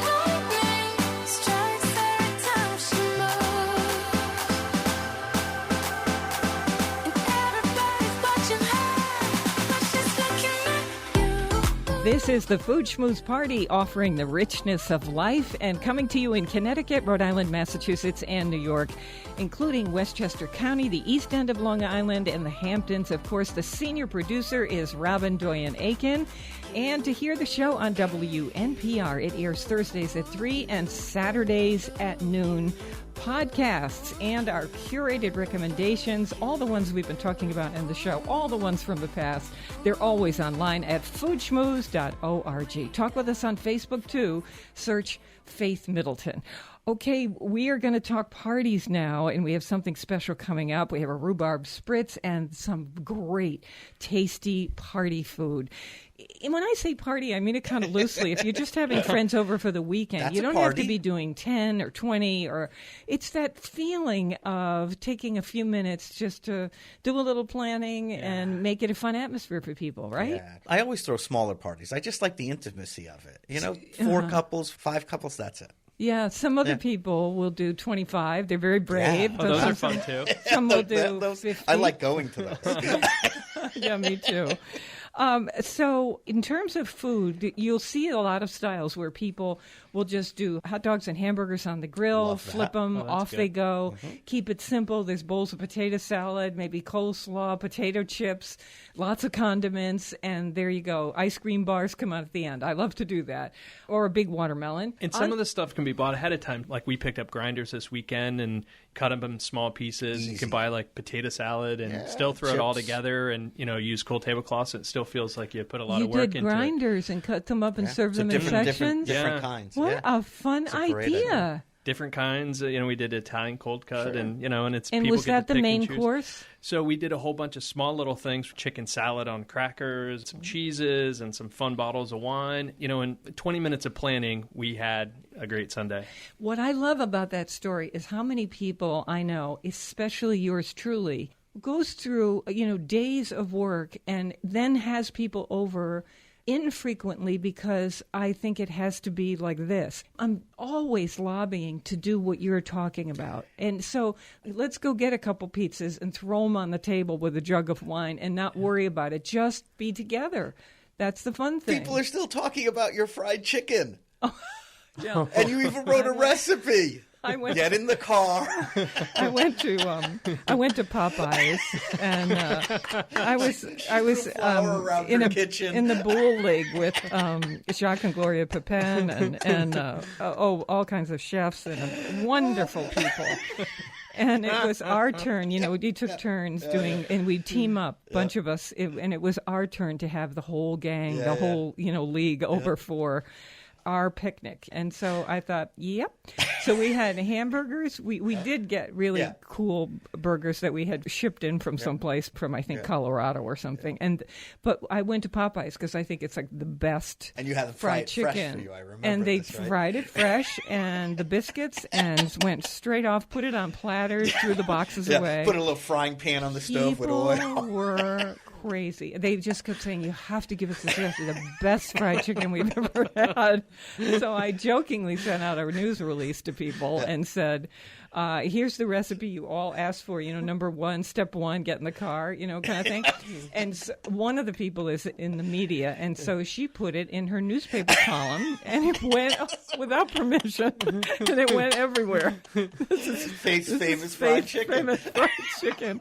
Lightning strikes every time she moves, and everybody's watching her, but she's looking at you. This is the Food Schmooze Party, offering the richness of life and coming to you in Connecticut, Rhode Island, Massachusetts, and New York, including Westchester County, the East End of Long Island, and the Hamptons. Of course, the senior producer is Robin Doyen-Aiken. And to hear the show on WNPR, it airs Thursdays at 3 and Saturdays at noon. Podcasts and our curated recommendations, all the ones we've been talking about in the show, all the ones from the past, they're always online at foodschmooze.org. Talk with us on Facebook, too. Search Faith Middleton. Okay, we are going to talk parties now, and we have something special coming up. We have a rhubarb spritz and some great, tasty party food. And when I say party, I mean it kind of loosely. If you're just having friends over for the weekend, That's you a don't have to party. be doing 10 or 20, or it's that feeling of taking a few minutes just to do a little planning and make it a fun atmosphere for people, right? Yeah. I always throw smaller parties. I just like the intimacy of it. 4 couples, 5 couples, that's it. Yeah, some other people will do 25. They're very brave. Yeah. Oh, those are fun too. Some will do Those- 50. I like going to those. Yeah, me too. So in terms of food, you'll see a lot of styles where people will just do hot dogs and hamburgers on the grill, Love that. flip them, that's off good. they go. Keep it simple. There's bowls of potato salad, maybe coleslaw, potato chips, lots of condiments, and there you go. Ice cream bars come out at the end. I love to do that. Or a big watermelon. And some of the stuff can be bought ahead of time. Like we picked up grinders this weekend and cut them in small pieces. You can buy like potato salad and still throw it all chips. together and, use cool tablecloths. It still feels like you put a lot You of work did into it. grinders and cut them up and serve So them in different sections. different Yeah. kinds. What yeah. a fun It's a great idea. idea. Different kinds. We did Italian cold cut and it's And people was get that to the pick and main choose. course? So we did a whole bunch of small little things, chicken salad on crackers, some cheeses, and some fun bottles of wine. In 20 minutes of planning, we had a great Sunday. What I love about that story is how many people I know, especially yours truly, goes through, days of work and then has people over infrequently because I think it has to be like this. I'm always lobbying to do what you're talking about. And so let's go get a couple pizzas and throw them on the table with a jug of wine and not worry about it. Just be together. That's the fun thing. People are still talking about your fried chicken. Yeah. And you even wrote a recipe. I went Get in the car. I went to Popeyes, and I was Flour around in your a kitchen. in the Bull League with Jacques and Gloria Pepin and all kinds of chefs and wonderful people. And it was our turn, we took turns doing, and we'd team up, a bunch of us, and it was our turn to have the whole gang, the whole, league over for our picnic. And so I thought, yep. So we had hamburgers. We did get really cool burgers that we had shipped in from someplace from, I think, Colorado or something. But I went to Popeyes because I think it's like the best And you had them fried fry it fresh chicken. for you, I remember and they this, right? fried it fresh and the biscuits and went straight off, put it on platters, threw the boxes away. Put a little frying pan on the stove with People oil. were crazy. They just kept saying, you have to give us this recipe, the best fried chicken we've ever had. So I jokingly sent out a news release to people and said, here's the recipe you all asked for, number 1, step 1, get in the car, kind of thing. And so one of the people is in the media, and so she put it in her newspaper column, and it went without permission, and it went everywhere. Faith's famous fried chicken. Famous fried chicken.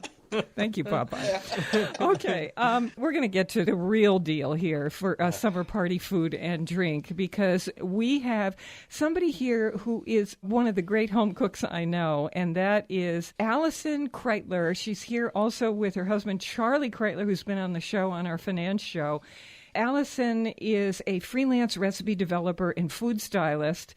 Thank you, Popeye. Okay, we're going to get to the real deal here for summer party food and drink, because we have somebody here who is one of the great home cooks I know, and that is Allison Kreitler. She's here also with her husband, Charlie Kreitler, who's been on the show, on our finance show. Allison is a freelance recipe developer and food stylist.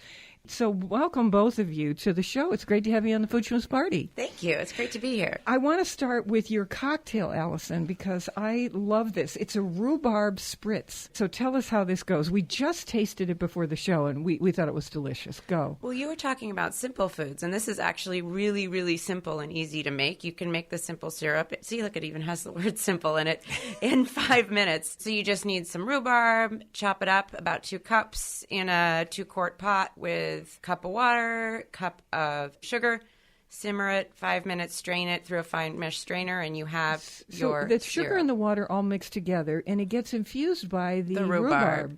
So welcome both of you to the show. It's great to have you on the Food Schmooze Party. Thank you. It's great to be here. I want to start with your cocktail, Allison, because I love this. It's a rhubarb spritz. So tell us how this goes. We just tasted it before the show, and we thought it was delicious. Go. Well, you were talking about simple foods, and this is actually really, really simple and easy to make. You can make the simple syrup. See, look, it even has the word simple in it, in 5 minutes. So you just need some rhubarb, chop it up, about 2 cups in a 2-quart pot with cup of water, cup of sugar, simmer it 5 minutes, strain it through a fine mesh strainer, and you have your the sugar syrup. and the water all mix together, and it gets infused by the rhubarb.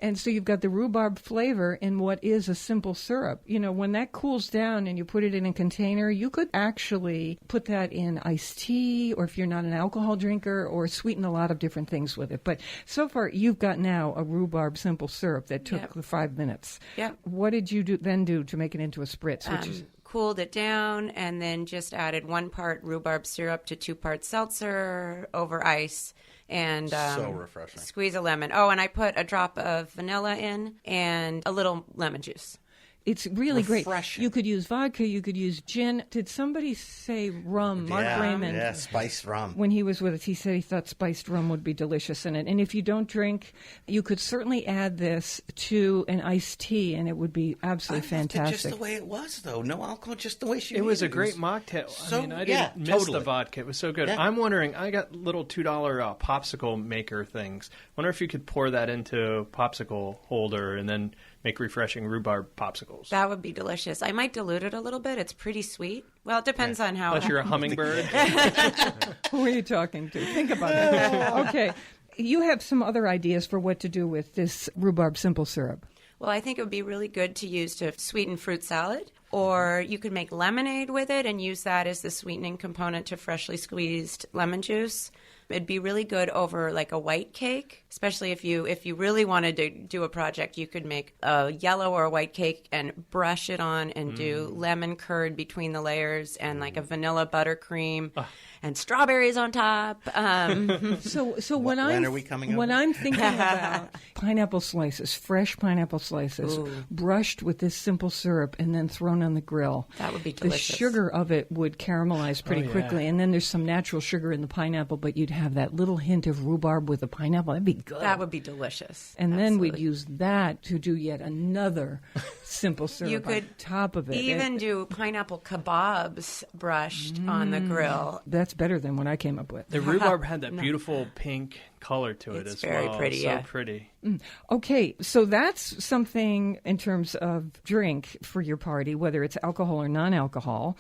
And so you've got the rhubarb flavor in what is a simple syrup. You know, when that cools down and you put it in a container, you could actually put that in iced tea, or if you're not an alcohol drinker, or sweeten a lot of different things with it. But so far, you've got now a rhubarb simple syrup that took 5 minutes. Yep. What did you then do to make it into a spritz? Which is Cooled it down, and then just added 1 part rhubarb syrup to 2 parts seltzer over ice. And So refreshing. Squeeze a lemon. Oh, and I put a drop of vanilla in and a little lemon juice. It's really great. Refreshing. You could use vodka. You could use gin. Did somebody say rum? Mark Raymond. Yeah, spiced rum. When he was with us, he said he thought spiced rum would be delicious in it. And if you don't drink, you could certainly add this to an iced tea, and it would be absolutely fantastic. Just the way it was, though. No alcohol, just the way she It made was it. a great mocktail. So- I mean, I yeah, didn't miss totally. the vodka. It was so good. Yeah. I'm wondering, I got little $2 popsicle maker things. Wonder if you could pour that into a popsicle holder and then make refreshing rhurbarb popsicles. That would be delicious. I might dilute it a little bit. It's pretty sweet. Well, it depends on how. Unless you're a hummingbird. Who are you talking to? Think about it. Okay. You have some other ideas for what to do with this rhubarb simple syrup. Well, I think it would be really good to use to sweeten fruit salad, or you could make lemonade with it and use that as the sweetening component to freshly squeezed lemon juice. It'd be really good over like a white cake, especially if you really wanted to do a project. You could make a yellow or a white cake and brush it on and do lemon curd between the layers and like a vanilla buttercream and strawberries on top. So when when are we coming when over? I'm thinking about pineapple slices, fresh pineapple slices, brushed with this simple syrup and then thrown on the grill, That would be the delicious. sugar of it would caramelize pretty yeah. quickly, and then there's some natural sugar in the pineapple, but you'd have that little hint of rhubarb with the pineapple. That'd be good. That would be delicious. And then we'd Absolutely. use that to do yet another simple syrup You could on top of it. even do pineapple kebabs brushed on the grill. That's better than what I came up with. The rhubarb had that beautiful pink color to it It's as very well. pretty, So yeah. pretty. Okay, so that's something in terms of drink for your party, whether it's alcohol or non-alcohol.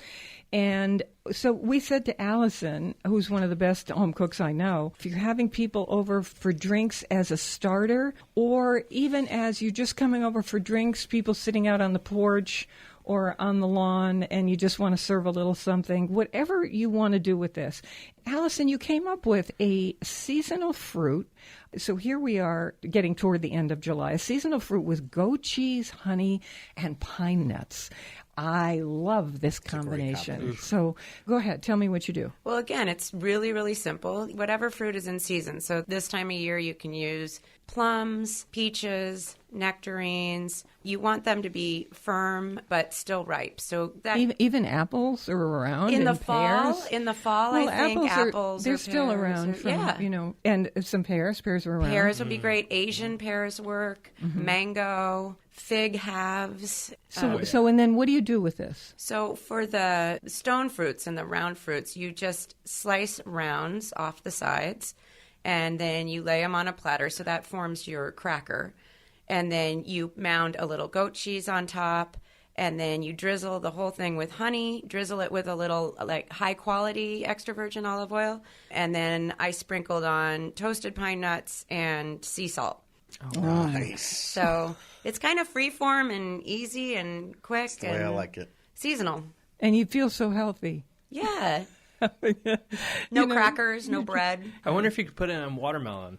And so we said to Allison, who's one of the best home cooks I know, if you're having people over for drinks as a starter, or even as you're just coming over for drinks, people sitting out on the porch or on the lawn, and you just want to serve a little something, whatever you want to do with this. Allison, you came up with a seasonal fruit. So here we are getting toward the end of July. A seasonal fruit with goat cheese, honey, and pine nuts. I love this combination. So go ahead. Tell me what you do. Well, again, it's really, really simple. Whatever fruit is in season. So this time of year, you can use plums, peaches, nectarines. You want them to be firm but still ripe. So that Even apples are around in the and fall, pears. I think apples they're or still pears around or- from, yeah. and some pears. Pears are around. Pears would be great. Asian pears work. Mango, fig halves. So and then what do you do with this? So for the stone fruits and the round fruits, you just slice rounds off the sides, and then you lay them on a platter. So that forms your cracker. And then you mound a little goat cheese on top, and then you drizzle the whole thing with honey, drizzle it with a little like high quality extra virgin olive oil, and then I sprinkled on toasted pine nuts and sea salt. Nice. So it's kind of freeform and easy and quick. That's the way I like it. Seasonal. And you feel so healthy. Yeah. No crackers, no bread. I wonder if you could put it on watermelon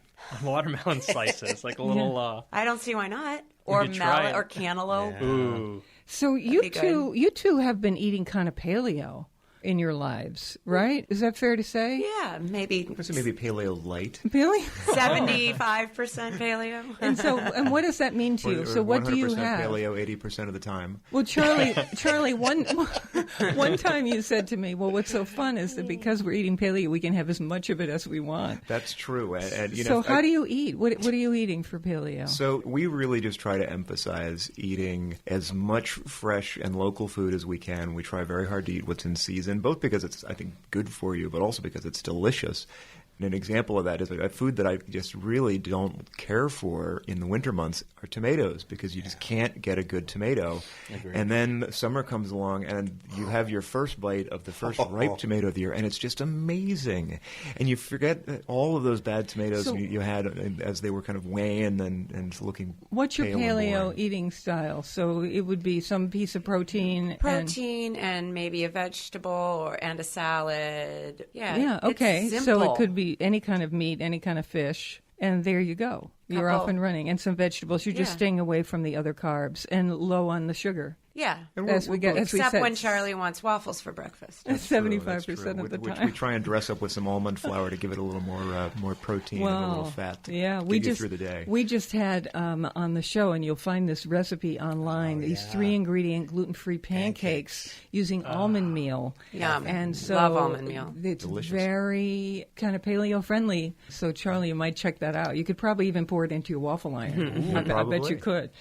slices, like a little. I don't see why not. Or could try melon it. or cantaloupe. Ooh. So be good. you two have been eating kind of paleo. in your lives, right? Is that fair to say? Yeah, maybe Maybe paleo light. Really? 75% paleo. And what does that mean to you? So what do you 100% have? paleo 80% of the time. Well, Charlie, one time you said to me, "Well, what's so fun is that because we're eating paleo, we can have as much of it as we want." That's true. And you So know, how do you eat? What are you eating for paleo? So we really just try to emphasize eating as much fresh and local food as we can. We try very hard to eat what's in season, both because it's, I think, good for you, but also because it's delicious. And an example of that is a food that I just really don't care for in the winter months are tomatoes, because you just can't get a good tomato. And then summer comes along and you have your first bite of the first ripe tomato of the year, and it's just amazing. And you forget all of those bad tomatoes you had as they were kind of wan and looking What's your pale and paleo boring. eating style? So it would be some piece of protein. And maybe a vegetable and a salad. Yeah, it's okay. So simple. it could be any kind of meat, any kind of fish, and there you go. You're off and running. And some vegetables. You're just staying away from the other carbs and low on the sugar. Yeah. Except when Charlie wants waffles for breakfast. 75% of the Which time. we try and dress up with some almond flour to give it a little more protein and a little fat to get you through the day. We just had on the show, and you'll find this recipe online, these 3-ingredient gluten-free pancakes using almond meal. Yum. And so Love almond meal. It's Delicious. very kind of paleo-friendly. So, Charlie, you might check that out. You could probably even pour it into your waffle iron. I bet probably. you could.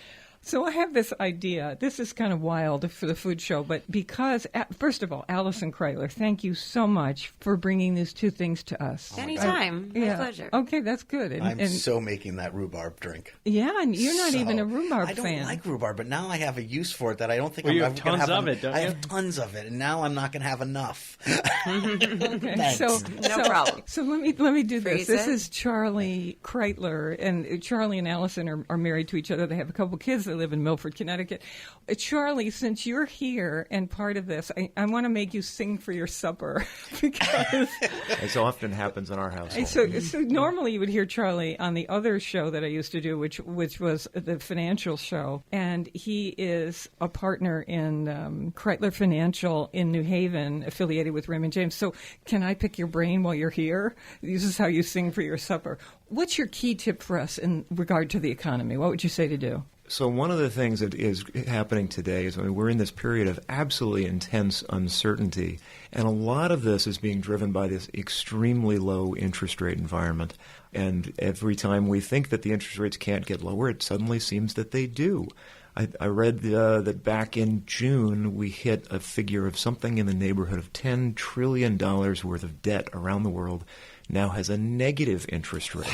So I have this idea. This is kind of wild for the food show, but because, first of all, Allison Kreitler, thank you so much for bringing these two things to us. Anytime. My pleasure. Okay, that's good. I'm so making that rhubarb drink. Yeah, and you're not even a rhubarb fan. I don't like rhubarb, but now I have a use for it that I don't think Well, I'm you ever have going to tons have. of it, don't I you? have tons of it, and now I'm not going to have enough. Okay, No problem. So let me do this. Freeze This it. is Charlie Kreitler, and Charlie and Allison are married to each other. They have a couple kids. They live in Milford, Connecticut. Charlie, since you're here and part of this, I want to make you sing for your supper because As often happens in our household. so normally you would hear Charlie on the other show that I used to do, which was the financial show, and he is a partner in Kreitler Financial in New Haven, affiliated with Raymond James. So can I pick your brain while you're here? This is how you sing for your supper. What's your key tip for us in regard to the economy? What would you say to do? So one of the things that is happening today is we're in this period of absolutely intense uncertainty, and a lot of this is being driven by this extremely low interest rate environment. And every time we think that the interest rates can't get lower, it suddenly seems that they do. I read that back in June we hit a figure of something in the neighborhood of $10 trillion worth of debt around the world now has a negative interest rate.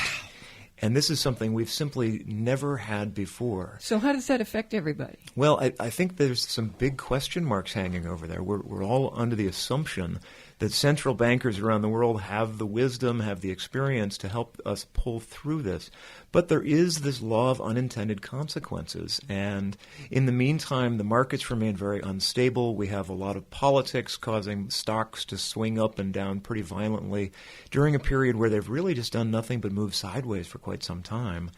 And this is something we've simply never had before. So how does that affect everybody? Well, I think there's some big question marks hanging over there. We're all under the assumption that central bankers around the world have the wisdom, have the experience to help us pull through this. But there is this law of unintended consequences. And in the meantime, the markets remain very unstable. We have a lot of politics causing stocks to swing up and down pretty violently during a period where they've really just done nothing but move sideways for quite some time.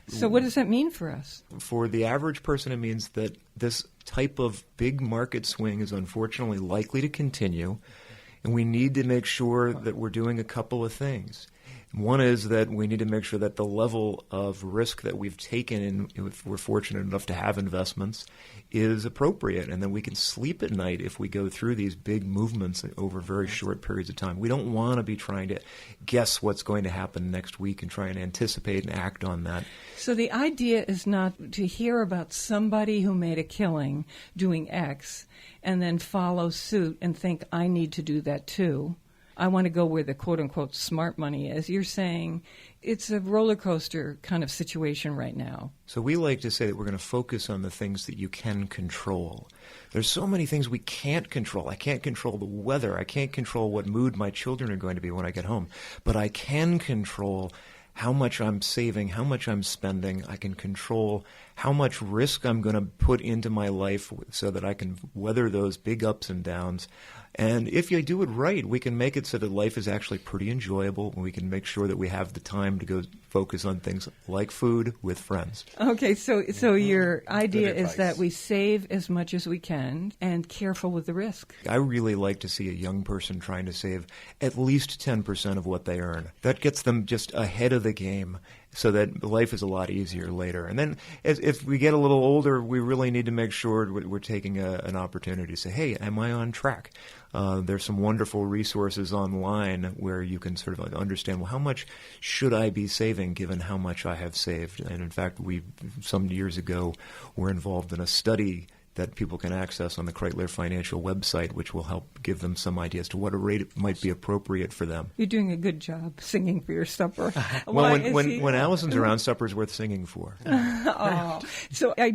So what does that mean for us? For the average person, it means that this type of big market swing is unfortunately likely to continue. And we need to make sure that we're doing a couple of things. One is that we need to make sure that the level of risk that we've taken, if we're fortunate enough to have investments, is appropriate, and then we can sleep at night if we go through these big movements over very short periods of time. We don't want to be trying to guess what's going to happen next week and try and anticipate and act on that. So the idea is not to hear about somebody who made a killing doing X and then follow suit and think, I need to do that too. I want to go where the quote-unquote smart money is. You're saying it's a roller coaster kind of situation right now. So we like to say that we're going to focus on the things that you can control. There's so many things we can't control. I can't control the weather. I can't control what mood my children are going to be when I get home. But I can control how much I'm saving, how much I'm spending. I can control how much risk I'm going to put into my life so that I can weather those big ups and downs. And if you do it right, we can make it so that life is actually pretty enjoyable, and we can make sure that we have the time to go focus on things like food with friends. Okay, so your idea Good is advice. that we save as much as we can and careful with the risk. I really like to see a young person trying to save at least 10% of what they earn. That gets them just ahead of the game so that life is a lot easier later. And then if we get a little older, we really need to make sure we're taking an opportunity to say, hey, am I on track? There's some wonderful resources online where you can sort of understand, well, how much should I be saving given how much I have saved? And in fact, we some years ago were involved in a study that people can access on the Kreitler Financial website, which will help give them some idea as to what a rate might be appropriate for them. You're doing a good job singing for your supper. Well, when Allison's around, supper's worth singing for. Oh. So I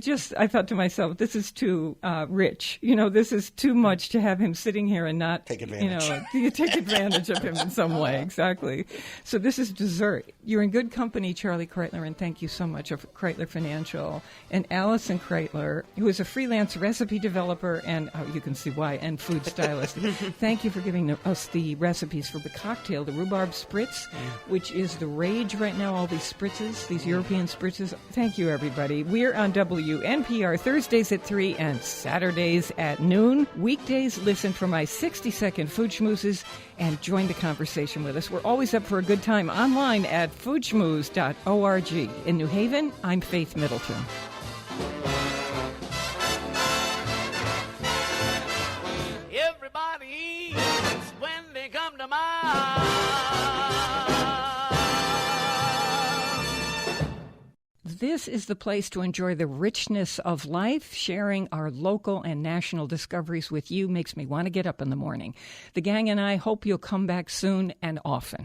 thought to myself, this is too rich. This is too much to have him sitting here and not Take advantage. You take advantage of him in some way. Exactly. So this is dessert. You're in good company, Charlie Kreitler, and thank you so much of Kreitler Financial and Allison Kreitler, who is a freelance recipe developer and you can see why, and food stylist. Thank you for giving us the recipes for the cocktail, the rhubarb spritz, which is the rage right now. All these spritzes, these European spritzes. Thank you, everybody. We're on WNPR Thursdays at 3 and Saturdays at noon. Weekdays, listen for my 60-second food schmoozes and join the conversation with us. We're always up for a good time online at foodschmooze.org. In New Haven, I'm Faith Middleton. Everybody eats when they come to mind. This is the place to enjoy the richness of life. Sharing our local and national discoveries with you makes me want to get up in the morning. The gang and I hope you'll come back soon and often.